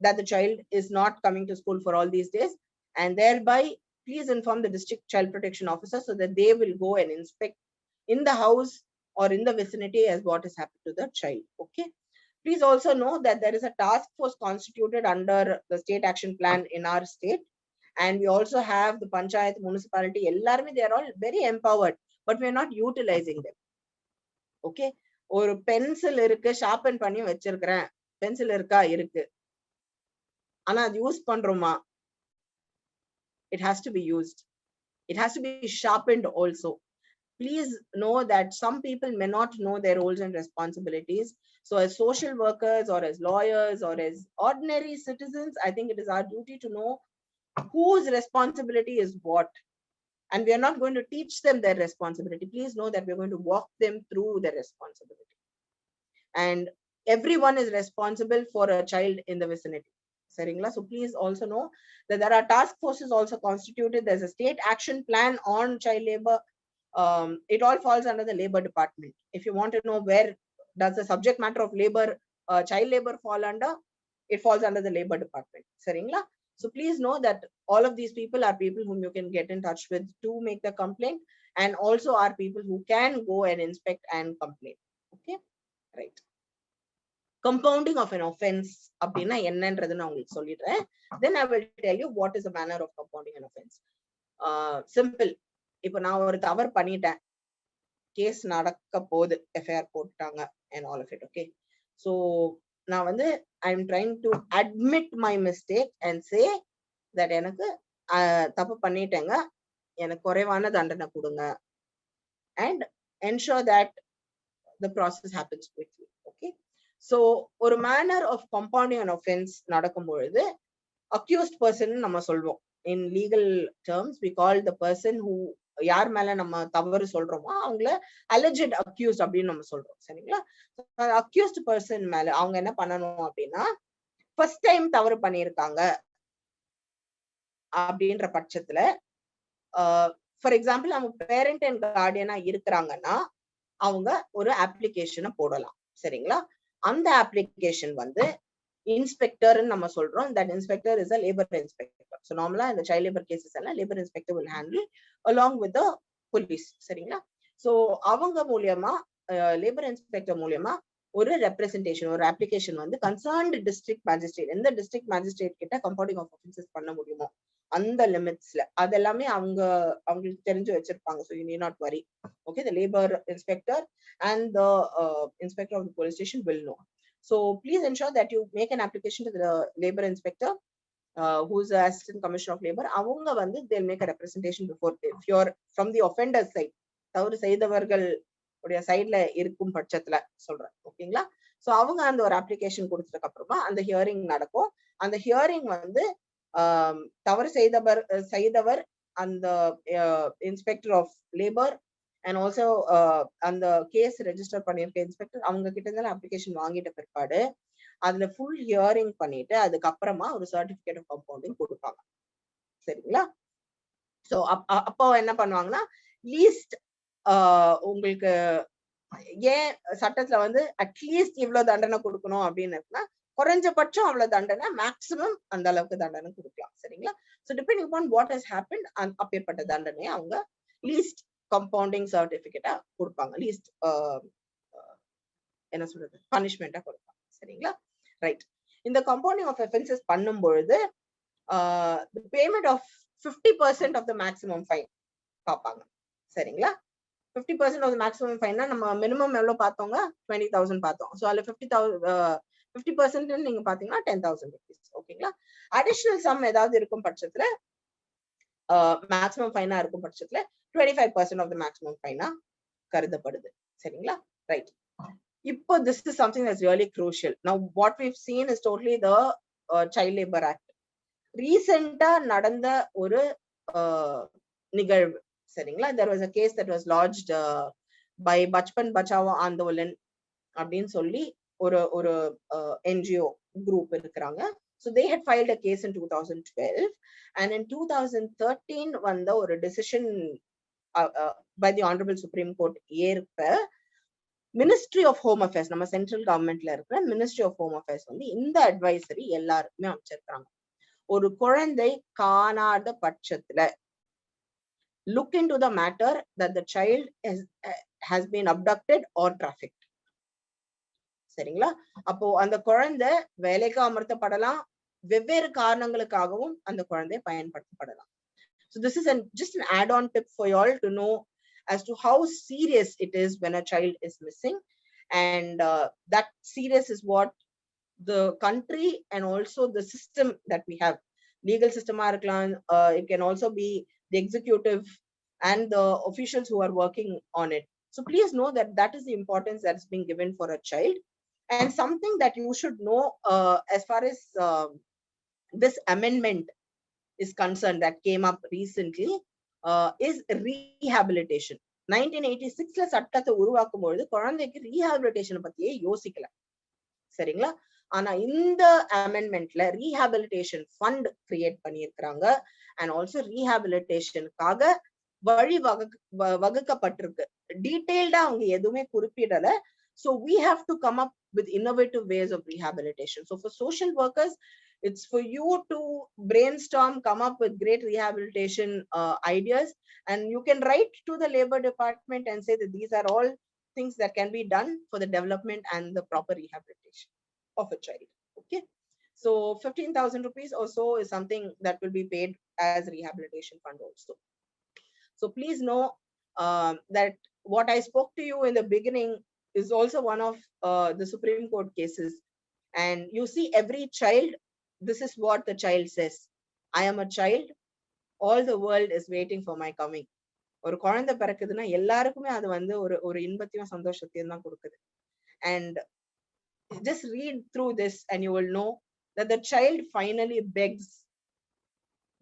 that the child is not coming to school for all these days, and thereby please inform the district child protection officer so that they will go and inspect in the house or in the vicinity as what has happened to the child. Okay, please also know that there is a task force constituted under the state action plan in our state, and we also have the panchayat, municipality, எல்லாருமே they are all very empowered, but we are not utilizing them. Okay, ஒரு pencil இருக்கு, sharpen பண்ணி வச்சிருக்கிறேன், pencil இருக்கா, இருக்கு, ஆனா அது use பண்றோமா? It has to be used. It has to be sharpened also. Please know that some people may not know their roles and responsibilities. So as social workers or as lawyers or as ordinary citizens, I think it is our duty to know whose responsibility is what. And we are not going to teach them their responsibility. Please know that we're going to walk them through their responsibility. And everyone is responsible for a child in the vicinity. So please also know that there are task forces also constituted. There's a state action plan on child labor. It all falls under the labor department. If you want to know where does the subject matter of labor, child labor fall under, it falls under the labor department. So please know that all of these people are people whom you can get in touch with to make the complaint, and also are people who can go and inspect and complain. Okay, right. Compounding of an offense அப்படின்னா என்னன்றது நான் உங்களுக்கு சொல்லிடுறேன். Then I will tell you what is the manner of compounding an offense. Simple. இப்போ நான் ஒரு தவறு பண்ணிட்டேன், கேஸ் நடக்க போகுது, எஃப்ஐஆர் போட்டாங்க and all of it. Okay, so நான் வந்து I am trying to admit my mistake and say that எனக்கு தப்பு பண்ணிட்டேங்க, எனக்கு குறைவான தண்டனை கொடுங்க, and ensure that the process happens quickly. Okay, so ஒரு manner of compounding an offense நடக்கும் பொழுது accused person நம்ம சொல்வோம். In legal terms we call the person who யார் மேல நம்ம தவறு சொல்றோமோ அவங்கள alleged accused அப்படின்னு நம்ம சொல்றோம். சரிங்களா? accused person மேல அவங்க என்ன பண்ணணும் அப்படின்னா, first time தவறு பண்ணியிருக்காங்க அப்படின்ற பட்சத்துல ஃபார் எக்ஸாம்பிள் அவங்க பேரண்ட் அண்ட் கார்டியனா இருக்கிறாங்கன்னா அவங்க ஒரு அப்ளிகேஷனை போடலாம். சரிங்களா? அந்த அப்ளிகேஷன் வந்து இன்ஸ்பெக்டர் நம்ம சொல்றோம். That inspector is a labour inspector. So நார்மலா இந்த சைல்ட் லேபர் கேசஸ் எல்லாம் labour inspector will handle along with the police. சரிங்களா? ஸோ அவங்க மூலியமா லேபர் இன்ஸ்பெக்டர் மூலியமா ஒரு ரெப்ரசன்டேஷன், ஒரு அப்ளிகேஷன் வந்து கன்சர்ன்டு டிஸ்ட்ரிக்ட் மேஜிஸ்ட்ரேட், எந்த டிஸ்ட்ரிக்ட் மேஜிஸ்ட்ரேட் கிட்ட கம்பவுண்டிங் ஆஃப் ஆஃபென்சஸ் பண்ண முடியுமோ அந்த லிமிட்ஸ்ல அதெல்லாமே அவங்களுக்கு தெரிஞ்சு வச்சிருப்பாங்க. So you need not worry. Okay, the labour inspector and the inspector of the police station will know. So please ensure that you make an application to the labor inspector, who's the assistant commissioner of labor. Avanga vandu they'll make a representation before, if you're from the offender's side, தவறு செய்தவர்கள் உடைய சைடுல இருக்கும் பட்சத்துல சொல்றேன். ஓகேங்களா? So அவங்க அந்த ஒரு அப்ளிகேஷன் கொடுத்ததுக்கு அப்புறமா அந்த ஹியரிங் நடக்கும். அந்த ஹியரிங் வந்து தவறு செய்தவர் அந்த inspector of labour and also அந்த கேஸ் ரெஜிஸ்டர் பண்ணியிருக்க இன்ஸ்பெக்டர் அவங்க கிட்ட இருந்து அப்ளிகேஷன் வாங்கிட்ட பிற்பாடு அதுல ஃபுல் ஹியரிங் பண்ணிட்டு அதுக்கப்புறமா ஒரு சர்டிபிகேட் ஆஃப் கம்பவுண்டிங் கொடுப்பாங்க. சரிங்களா? சோ அப்போ என்ன பண்ணுவாங்கன்னா, லீஸ்ட் உங்களுக்கு ஏன் சட்டத்துல வந்து அட்லீஸ்ட் இவ்வளவு தண்டனை கொடுக்கணும் அப்படின்னு இருக்குன்னா, குறைஞ்சபட்சம் அவ்வளவு தண்டனை, மேக்சிமம் அந்த அளவுக்கு தண்டனை கொடுக்கலாம். சரிங்களா? So depending upon what has happened, அப்பேற்பட்ட தண்டனையை அவங்க லீஸ்ட் கம்பவுண்டிங் சர்டிபிகேட்டா கொடுப்பாங்க, லீஸ்ட் என்ன சொல்றது பனிஷ்மெண்டா கொடுப்பாங்க. சரிங்களா? ரைட். இந்த கம்பவுண்டிங் ஆஃப் ஆஃபென்சஸ் பண்ணும் பொழுது payment of 50% of the maximum fine பார்ப்பாங்க. சரிங்களா? 50% ஆஃப் த மேக்ஸிமம் ஃபைன்னா நம்ம மினிமம் எவ்வளவு பார்த்தோங்க, 20,000 பார்த்தோம். ஸோ அதுல 50% நீங்க பாத்தீங்கன்னா 10,000 rupees. ஓகேங்களா? அடிஷனல் சம் ஏதாவது இருக்கும் பட்சத்துல மேக்ஸிமம் ஃபைனா இருக்கும் பட்சத்துல 25% ஆஃப் த மேக்ஸிமம் ஃபைனா கருதப்படுது. சரிங்களா? ரைட். இப்போ this is something that's really crucial. Now what we've seen is totally the Child Labor Act. ரீசெண்டா நடந்த ஒரு நிகழ்வு. சரிங்களா? there was a case that was lodged by Bachpan Bachao Andolan அப்படின்னு சொல்லி ஒரு NGO group இருக்கிறாங்க. So they had filed a case in 2012 and in 2013 வந்த ஒரு decision by the Honorable Supreme Court ஏற்ப மினிஸ்ட்ரி ஆஃப் ஹோம் அஃபேர்ஸ், நம்ம சென்ட்ரல் கவர்மெண்ட்ல இருக்கிற மினிஸ்ட்ரி ஆஃப் ஹோம் அஃபேர்ஸ் வந்து இந்த அட்வைசரி எல்லாருக்குமே அமைச்சிருக்காங்க. ஒரு குழந்தை காணாத பட்சத்துல look into the matter that the child has been abducted or trafficked. சரிங்களா? அப்போ அந்த குழந்தை வேலைக்கு அமர்த்தப்படலாம், வெவ்வேறு காரணங்களுக்காகவும் அந்த குழந்தை பயன்படுத்தப்படலாம். So this is just an add-on tip for you all to know as to how serious it is when a child is missing, and that serious is what the country and also the system that we have, legal system irukkalam, it can also be the executive and the officials who are working on it. So please know that that is the importance that is being given for a child. And something that you should know as far as this amendment is concerned that came up recently is rehabilitation. 1986ல சட்டத்தை உருவாக்கும் பொழுது குழந்தைக்கு rehabilitation பத்தியே யோசிக்கல. சரிங்களா? ஆனா இந்த அமெண்ட்மெண்ட்ல rehabilitation fund create பண்ணியிருக்கிறாங்க அண்ட் ஆல்சோ ரீஹாபிலிட்டேஷனுக்காக வழி வகுக்கப்பட்டிருக்கு. டீடைல்டா அவங்க எதுவுமே குறிப்பிடல. So we have to come up with innovative ways of rehabilitation. So for social workers, it's for you to brainstorm, come up with great rehabilitation ideas, and you can write to the labor department and say that these are all things that can be done for the development and the proper rehabilitation of a child. Okay, so 15,000 rupees or so is something that will be paid as rehabilitation fund also. So please know that what I spoke to you in the beginning is also one of the Supreme Court cases. And you see, every child, this is what the child says: I am a child, all the world is waiting for my coming. ஒரு குழந்தை பிறக்குதுன்னா எல்லாருக்குமே அது வந்து ஒரு இன்பத்தையும் சந்தோஷத்தையும் தான் கொடுக்குது. And just read through this and you will know that the child finally begs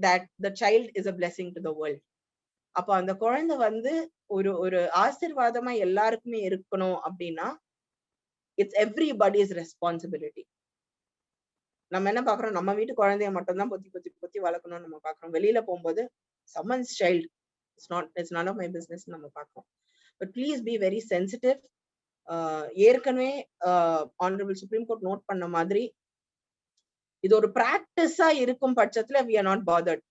that the child is a blessing to the world. அப்ப அந்த குழந்தை வந்து ஒரு ஆசீர்வாதமா எல்லாருக்குமே இருக்கணும் அப்படின்னா இட்ஸ் எவ்ரிபடிஸ் ரெஸ்பான்சிபிலிட்டி. நம்ம என்ன பாக்குறோம், நம்ம வீட்டு குழந்தைய மட்டும் தான் பொத்தி பொத்தி பொத்தி வளர்க்கணும்னு நம்ம பாக்குறோம். வெளியில போகும்போது someone's child, it's none of my business நம்ம பாக்குறோம். But please be very sensitive. ஏற்கனவே ஆனரபிள் சுப்ரீம் கோர்ட் நோட் பண்ண மாதிரி இது ஒரு பிராக்டிஸா இருக்கும் பட்சத்துல we are not bothered.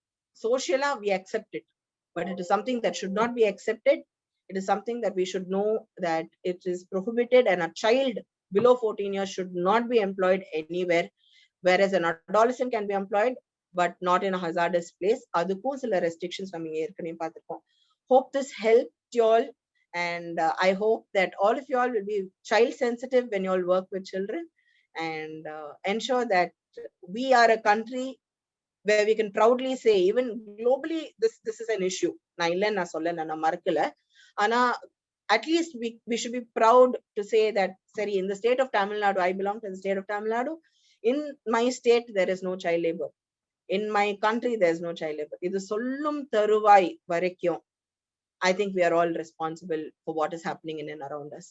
Socially we accept it, but it is something that should not be accepted. It is something that we should know that it is prohibited, and a child below 14 years should not be employed anywhere, whereas an adolescent can be employed but not in a hazardous place. Adukku sila restrictions namme erkane paathirkom. Hope this helped you all, and I hope that all of you all will be child sensitive when you all work with children, and ensure that we are a country where we can proudly say, even globally, this is an issue. Na illa na solla na markala, ana at least we should be proud to say that sari in the state of Tamil Nadu, I belong to the state of Tamil Nadu, in my state there is no child labor, in my country there is no child labor. Idu sollum tharuvai varaikkum I think we are all responsible for what is happening in and around us.